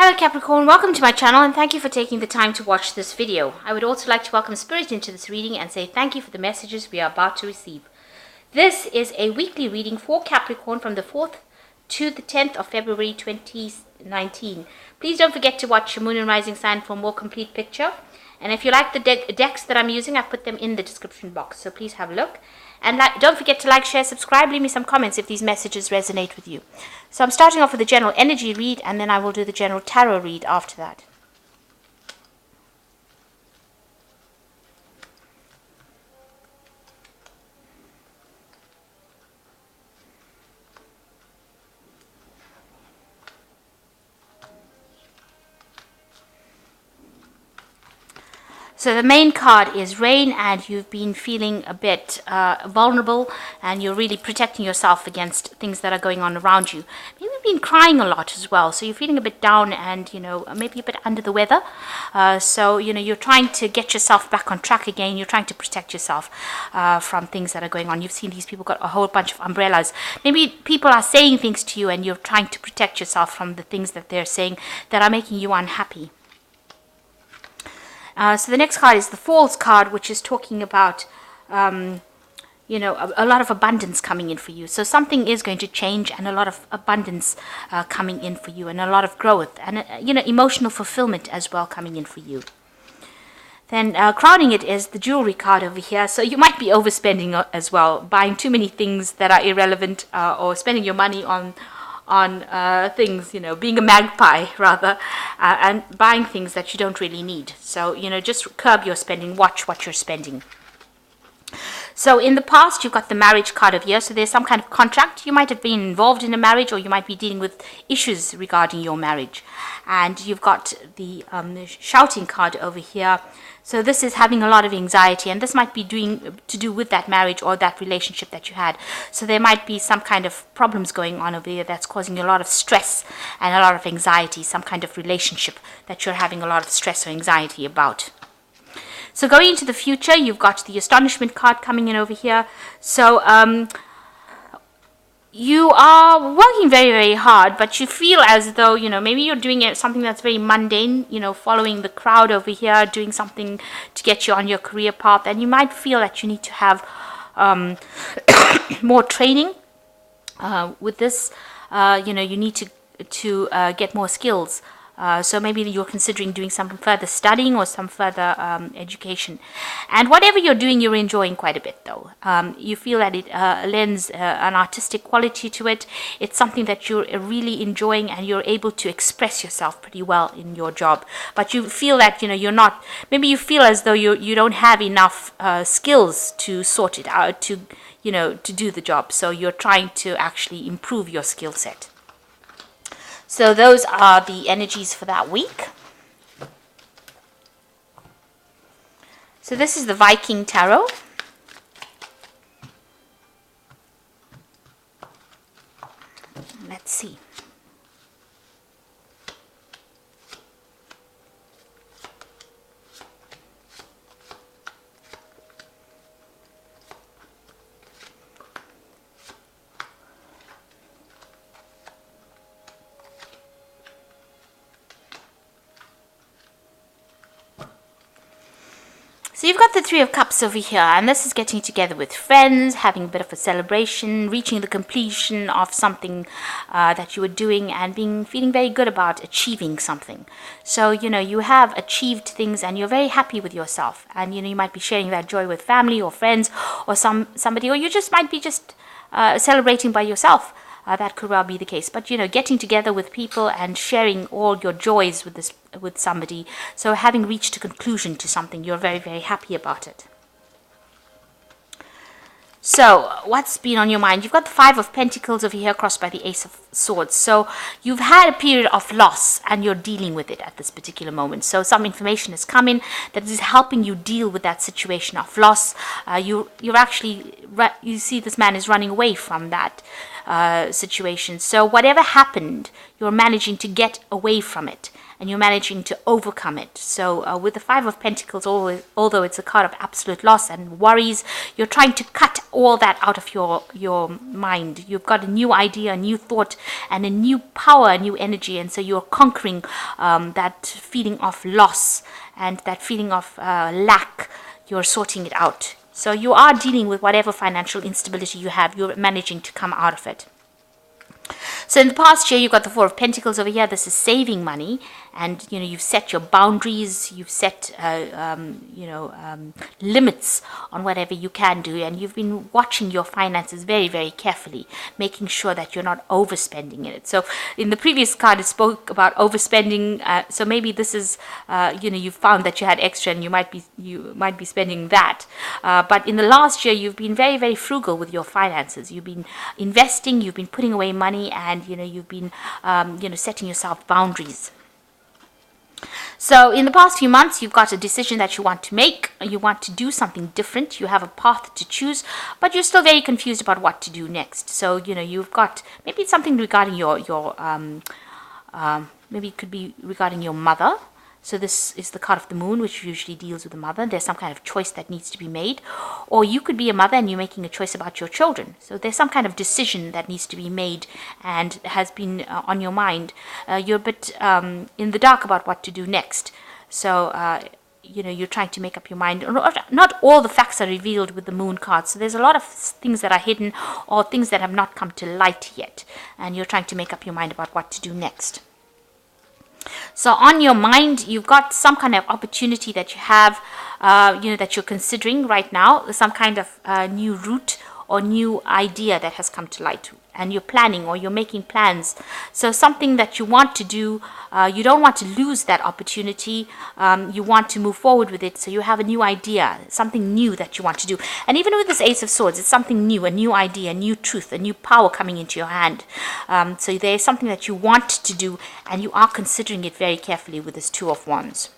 Hello Capricorn, welcome to my channel and thank you for taking the time to watch this video. I would also like to welcome Spirit into this reading and say thank you for the messages we are about to receive. This is a weekly reading for Capricorn from the 4th to the 10th of February 2019. Please don't forget to watch your moon and rising sign for a more complete picture. And if you like the decks that I'm using, I've put them in the description box, so please have a look. And don't forget to like, share, subscribe, leave me some comments if these messages resonate with you. So I'm starting off with the general energy read, and then I will do the general tarot read after that. So the main card is rain, and you've been feeling a bit vulnerable, and you're really protecting yourself against things that are going on around you. Maybe you've been crying a lot as well, so you're feeling a bit down and, maybe a bit under the weather. So, you're trying to get yourself back on track again. You're trying to protect yourself from things that are going on. You've seen these people got a whole bunch of umbrellas. Maybe people are saying things to you and you're trying to protect yourself from the things that they're saying that are making you unhappy. So the next card is the Falls card, which is talking about, a lot of abundance coming in for you. So something is going to change, and a lot of abundance coming in for you, and a lot of growth, and, emotional fulfillment as well coming in for you. Then crowning it is the jewelry card over here. So you might be overspending as well, buying too many things that are irrelevant, or spending your money on things, being a magpie rather, and buying things that you don't really need. So, just curb your spending, watch what you're spending. So in the past, you've got the marriage card over here. So there's some kind of contract. You might have been involved in a marriage, or you might be dealing with issues regarding your marriage. And you've got the shouting card over here. So this is having a lot of anxiety, and this might be to do with that marriage or that relationship that you had. So there might be some kind of problems going on over here that's causing you a lot of stress and a lot of anxiety, some kind of relationship that you're having a lot of stress or anxiety about. So going into the future, you've got the astonishment card coming in over here. So you are working very, very hard, but you feel as though, maybe you're doing something that's very mundane, following the crowd over here, doing something to get you on your career path. And you might feel that you need to have more training with this. You need to get more skills. So maybe you're considering doing some further studying or some further education. And whatever you're doing, you're enjoying quite a bit, though. You feel that it lends an artistic quality to it. It's something that you're really enjoying, and you're able to express yourself pretty well in your job. But you feel that, you're not, maybe you feel as though you don't have enough skills to sort it out, to do the job. So you're trying to actually improve your skill set. So those are the energies for that week. So this is the Vikings Tarot. Let's see. So you've got the Three of Cups over here, and this is getting together with friends, having a bit of a celebration, reaching the completion of something that you were doing, and feeling very good about achieving something. So, you have achieved things, and you're very happy with yourself. And, you might be sharing that joy with family or friends or somebody, or you just might be celebrating by yourself. That could well be the case. But, getting together with people and sharing all your joys with somebody. So having reached a conclusion to something, you're very, very happy about it. So what's been on your mind? You've got the Five of Pentacles over here crossed by the Ace of Swords. So you've had a period of loss, and you're dealing with it at this particular moment. So some information has come in that is helping you deal with that situation of loss. You see this man is running away from that situation. So whatever happened, you're managing to get away from it. and you're managing to overcome it. So with the Five of Pentacles, although it's a card of absolute loss and worries, you're trying to cut all that out of your mind. You've got a new idea, a new thought, and a new power, a new energy, and so you're conquering that feeling of loss and that feeling of lack. You're sorting it out. So you are dealing with whatever financial instability you have. You're managing to come out of it. So in the past year, you've got the Four of Pentacles over here. This is saving money, and you've set your boundaries, you've set limits on whatever you can do, and you've been watching your finances very, very carefully, making sure that you're not overspending in it. So in the previous card, it spoke about overspending. So maybe this is you found that you had extra, and you might be spending that. But in the last year, you've been very, very frugal with your finances. You've been investing, you've been putting away money, and you've been setting yourself boundaries. So in the past few months, you've got a decision that you want to make. You want to do something different. You have a path to choose, but you're still very confused about what to do next. So you've got maybe it's something regarding your maybe it could be regarding your mother. So this is the card of the Moon, which usually deals with the mother. There's some kind of choice that needs to be made. Or you could be a mother and you're making a choice about your children. So there's some kind of decision that needs to be made and has been on your mind. You're a bit in the dark about what to do next. So, you're trying to make up your mind. Not all the facts are revealed with the Moon card. So there's a lot of things that are hidden or things that have not come to light yet. And you're trying to make up your mind about what to do next. So on your mind, you've got some kind of opportunity that you have, that you're considering right now, some kind of new route or new idea that has come to light, and you're planning or you're making plans. So something that you want to do, you don't want to lose that opportunity. You want to move forward with it. So you have a new idea, something new that you want to do. And even with this Ace of Swords, it's something new, a new idea, a new truth, a new power coming into your hand. So there's something that you want to do, and you are considering it very carefully with this Two of Wands.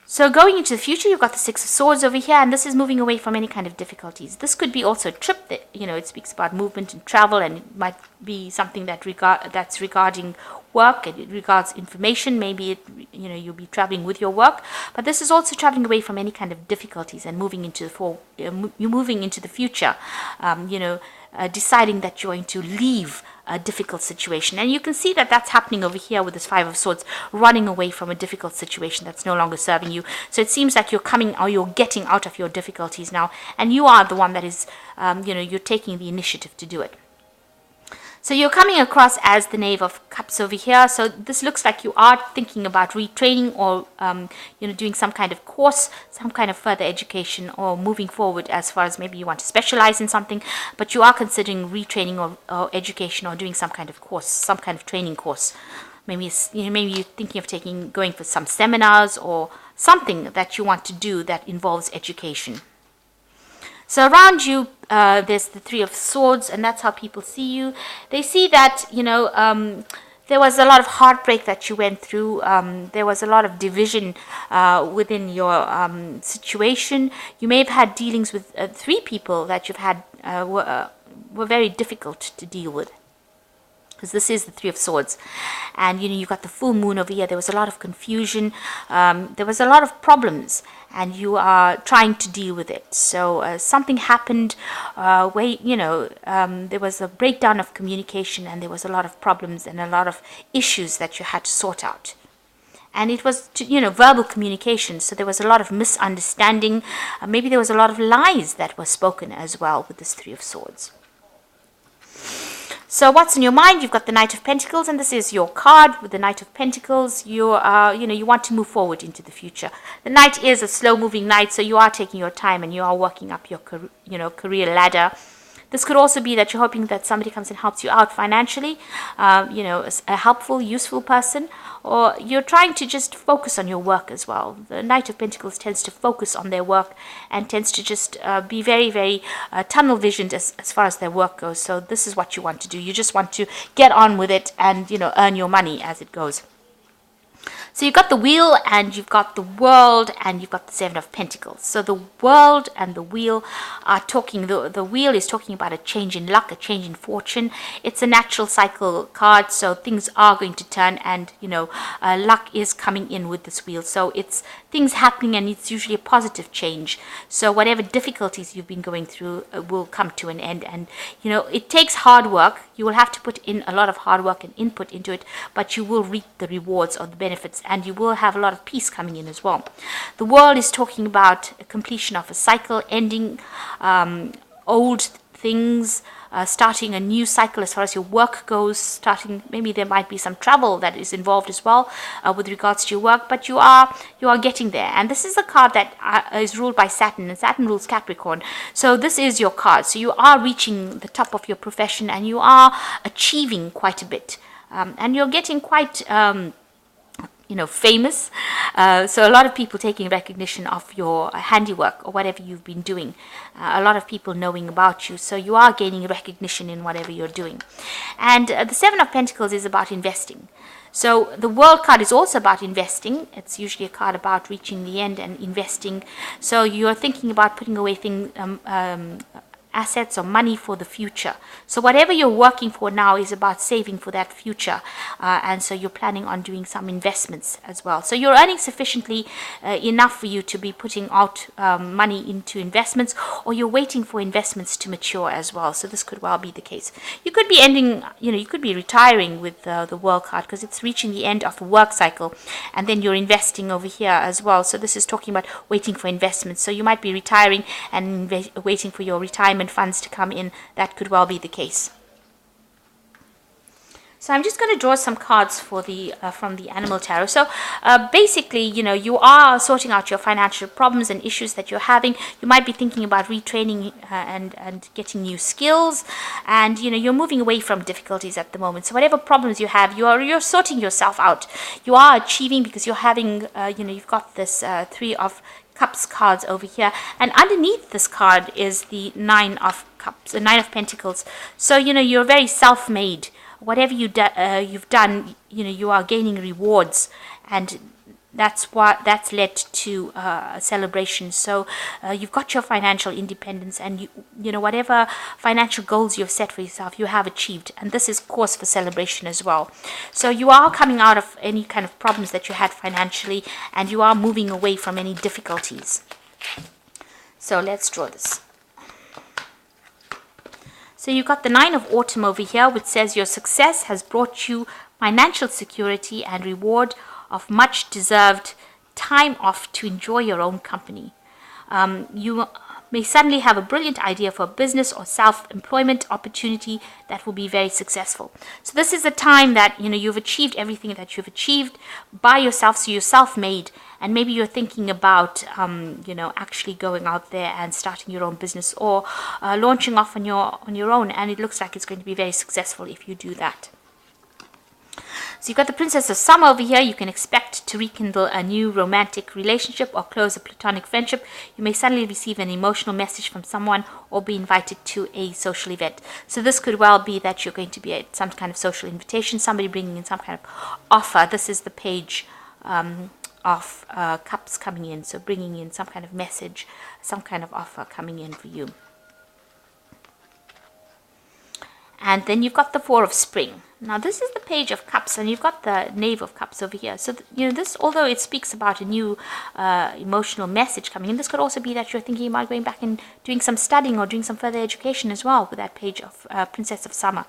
So going into the future, you've got the Six of Swords over here, and this is moving away from any kind of difficulties. This could be also a trip that, it speaks about movement and travel, and it might be something that's regarding work, and it regards information. Maybe you'll be traveling with your work, but this is also traveling away from any kind of difficulties and moving into the future. Deciding that you're going to leave a difficult situation. And you can see that that's happening over here with this Five of Swords, running away from a difficult situation that's no longer serving you. So it seems like you're getting out of your difficulties now, and you are the one that is, you're taking the initiative to do it. So you're coming across as the Knave of Cups over here. So this looks like you are thinking about retraining or, doing some kind of course, some kind of further education, or moving forward as far as maybe you want to specialize in something, but you are considering retraining or education or doing some kind of course, some kind of training course. Maybe you're thinking of going for some seminars or something that you want to do that involves education. So around you, there's the Three of Swords, and that's how people see you. They see that, there was a lot of heartbreak that you went through. There was a lot of division within your situation. You may have had dealings with three people that you've had were very difficult to deal with. Because this is the Three of Swords, and you got the full moon over here. There was a lot of confusion, there was a lot of problems, and you are trying to deal with it. So something happened where there was a breakdown of communication, and there was a lot of problems and a lot of issues that you had to sort out. And it was verbal communication, so there was a lot of misunderstanding. Maybe there was a lot of lies that were spoken as well with this Three of Swords. So what's in your mind? You've got the Knight of Pentacles, and this is your card with the Knight of Pentacles. You want to move forward into the future. The Knight is a slow-moving knight, so you are taking your time and you are working up your career ladder. This could also be that you're hoping that somebody comes and helps you out financially, a helpful, useful person, or you're trying to just focus on your work as well. The Knight of Pentacles tends to focus on their work and tends to just be very, very tunnel visioned as far as their work goes. So this is what you want to do. You just want to get on with it and, earn your money as it goes. So you've got the wheel, and you've got the world, and you've got the Seven of Pentacles. So the world and the wheel are talking, the wheel is talking about a change in luck, a change in fortune. It's a natural cycle card, so things are going to turn, and luck is coming in with this wheel. So it's things happening, and it's usually a positive change. So whatever difficulties you've been going through will come to an end, and it takes hard work. You will have to put in a lot of hard work and input into it, but you will reap the rewards or the benefits, and you will have a lot of peace coming in as well. The world is talking about a completion of a cycle, ending old things, starting a new cycle as far as your work goes, starting, maybe there might be some travel that is involved as well with regards to your work, but you are getting there. And this is a card that is ruled by Saturn, and Saturn rules Capricorn. So this is your card. So you are reaching the top of your profession, and you are achieving quite a bit, and you're getting quite famous. So a lot of people taking recognition of your handiwork or whatever you've been doing. A lot of people knowing about you. So you are gaining recognition in whatever you're doing. And the Seven of Pentacles is about investing. So the World card is also about investing. It's usually a card about reaching the end and investing. So you're thinking about putting away things, assets or money for the future. So whatever you're working for now is about saving for that future, and so you're planning on doing some investments as well. So you're earning sufficiently enough for you to be putting out money into investments, or you're waiting for investments to mature as well. So this could well be the case. You could be ending, you could be retiring with the World card, because it's reaching the end of a work cycle, and then you're investing over here as well. So this is talking about waiting for investments. So you might be retiring and waiting for your retirement funds to come in. That could well be the case. So I'm just going to draw some cards for the from the Animal Tarot. So basically, you are sorting out your financial problems and issues that you're having. You might be thinking about retraining and getting new skills, and you're moving away from difficulties at the moment. So whatever problems you have, you're sorting yourself out. You are achieving, because you're having you've got this Three of Cups cards over here, and underneath this card is the Nine of Cups, the Nine of Pentacles. So you're very self-made. Whatever you've done, you are gaining rewards, and that's led to a celebration. So you've got your financial independence, and whatever financial goals you've set for yourself, you have achieved, and this is cause for celebration as well. So you are coming out of any kind of problems that you had financially, and you are moving away from any difficulties. So let's draw this. So you've got the Nine of Autumn over here, which says your success has brought you financial security and reward of much deserved time off to enjoy your own company. You may suddenly have a brilliant idea for a business or self-employment opportunity that will be very successful. So this is a time that you've achieved everything that you've achieved by yourself. So you're self-made, and maybe you're thinking about actually going out there and starting your own business, or launching off on your own, and it looks like it's going to be very successful if you do that. So you've got the Princess of Summer over here. You can expect to rekindle a new romantic relationship or close a platonic friendship. You may suddenly receive an emotional message from someone, or be invited to a social event. So this could well be that you're going to be at some kind of social invitation, somebody bringing in some kind of offer. This is the Page of Cups coming in, so bringing in some kind of message, some kind of offer coming in for you. And then you've got the Four of Spring. Now this is the Page of Cups, and you've got the Knave of Cups over here. So this, although it speaks about a new emotional message coming in, this could also be that you're thinking about going back and doing some studying or doing some further education as well with that Page of Princess of Summer.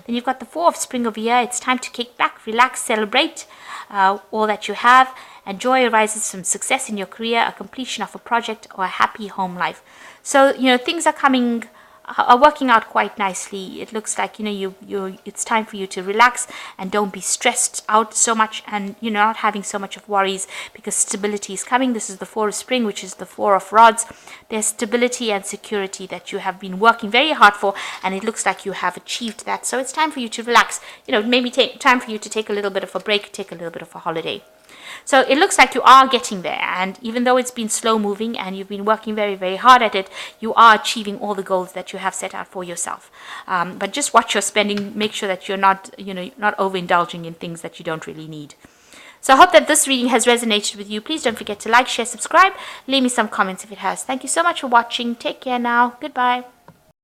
Then you've got the Four of Spring over here. It's time to kick back, relax, celebrate all that you have, and joy arises from success in your career, a completion of a project, or a happy home life. So things are working out quite nicely. It looks like it's time for you to relax and don't be stressed out so much, and not having so much of worries, because stability is coming. This is the Four of Spring, which is the Four of Rods. There's stability and security that you have been working very hard for, and it looks like you have achieved that. So it's time for you to relax. Maybe time for you to take a little bit of a break, take a little bit of a holiday. So it looks like you are getting there, and even though it's been slow moving and you've been working very, very hard at it, you are achieving all the goals that you have set out for yourself. But just watch your spending. Make sure that you're not overindulging in things that you don't really need. So I hope that this reading has resonated with you. Please don't forget to like, share, subscribe. Leave me some comments if it has. Thank you so much for watching. Take care now. Goodbye.